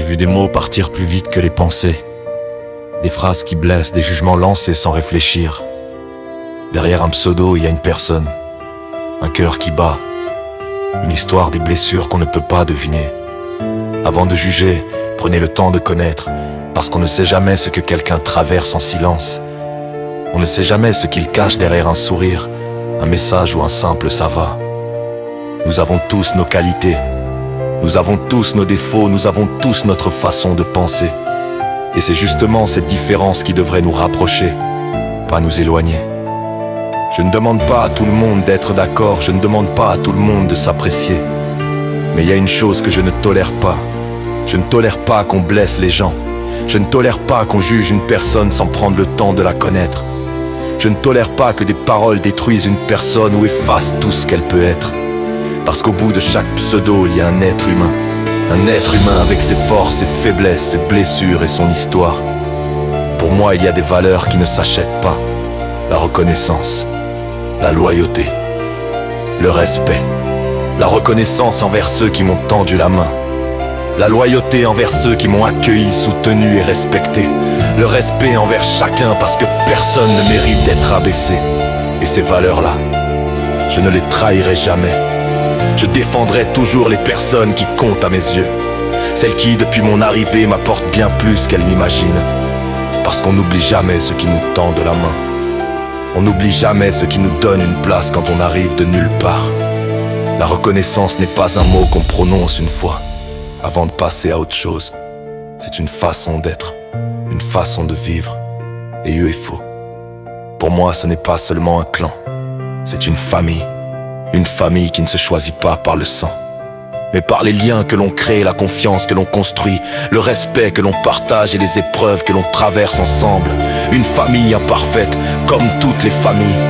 vu des mots partir plus vite que les pensées. Des phrases qui blessent, des jugements lancés sans réfléchir. Derrière un pseudo, il y a une personne, un cœur qui bat, une histoire, des blessures qu'on ne peut pas deviner. Avant de juger, prenez le temps de connaître, parce qu'on ne sait jamais ce que quelqu'un traverse en silence. On ne sait jamais ce qu'il cache derrière un sourire, un message ou un simple ça va. Nous avons tous nos qualités, nous avons tous nos défauts, nous avons tous notre façon de penser. Et c'est justement cette différence qui devrait nous rapprocher, pas nous éloigner. Je ne demande pas à tout le monde d'être d'accord, je ne demande pas à tout le monde de s'apprécier. Mais il y a une chose que je ne tolère pas. Je ne tolère pas qu'on blesse les gens. Je ne tolère pas qu'on juge une personne sans prendre le temps de la connaître. Je ne tolère pas que des paroles détruisent une personne ou effacent tout ce qu'elle peut être. Parce qu'au bout de chaque pseudo, il y a un être humain. Un être humain avec ses forces, ses faiblesses, ses blessures et son histoire. Pour moi, il y a des valeurs qui ne s'achètent pas. La reconnaissance, la loyauté, le respect, la reconnaissance envers ceux qui m'ont tendu la main, la loyauté envers ceux qui m'ont accueilli, soutenu et respecté, le respect envers chacun parce que personne ne mérite d'être abaissé. Et ces valeurs-là, je ne les trahirai jamais. Je défendrai toujours les personnes qui comptent à mes yeux, celles qui, depuis mon arrivée, m'apportent bien plus qu'elles n'imaginent. Parce qu'on n'oublie jamais ceux qui nous tendent la main. On n'oublie jamais ceux qui nous donnent une place quand on arrive de nulle part. La reconnaissance n'est pas un mot qu'on prononce une fois, avant de passer à autre chose. C'est une façon d'être, une façon de vivre. Et UFO, pour moi, ce n'est pas seulement un clan, c'est une famille. Une famille qui ne se choisit pas par le sang, mais par les liens que l'on crée, la confiance que l'on construit, le respect que l'on partage et les épreuves que l'on traverse ensemble. Une famille imparfaite, comme toutes les familles.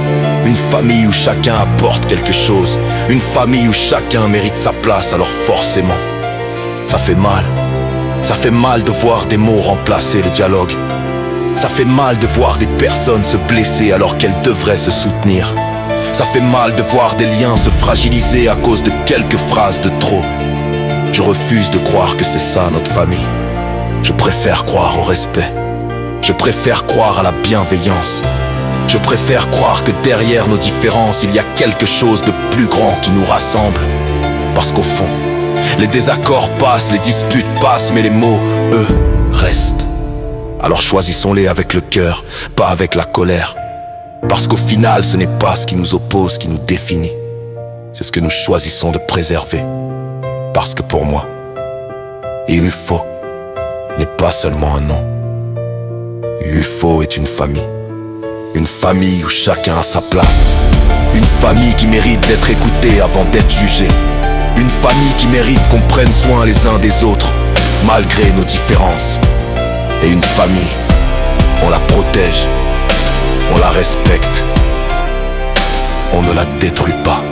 Une famille où chacun apporte quelque chose. Une famille où chacun mérite sa place, alors forcément, ça fait mal. Ça fait mal de voir des mots remplacer le dialogue. Ça fait mal de voir des personnes se blesser alors qu'elles devraient se soutenir. Ça fait mal de voir des liens se fragiliser à cause de quelques phrases de trop. Je refuse de croire que c'est ça notre famille. Je préfère croire au respect. Je préfère croire à la bienveillance. Je préfère croire que derrière nos différences, il y a quelque chose de plus grand qui nous rassemble. Parce qu'au fond, les désaccords passent, les disputes passent, mais les mots, eux, restent. Alors choisissons-les avec le cœur, pas avec la colère. Parce qu'au final, ce n'est pas ce qui nous oppose qui nous définit. C'est ce que nous choisissons de préserver. Parce que pour moi, UFO n'est pas seulement un nom. UFO est une famille. Une famille où chacun a sa place. Une famille qui mérite d'être écoutée avant d'être jugée. Une famille qui mérite qu'on prenne soin les uns des autres, malgré nos différences. Et une famille, on la protège. On la respecte, on ne la détruit pas.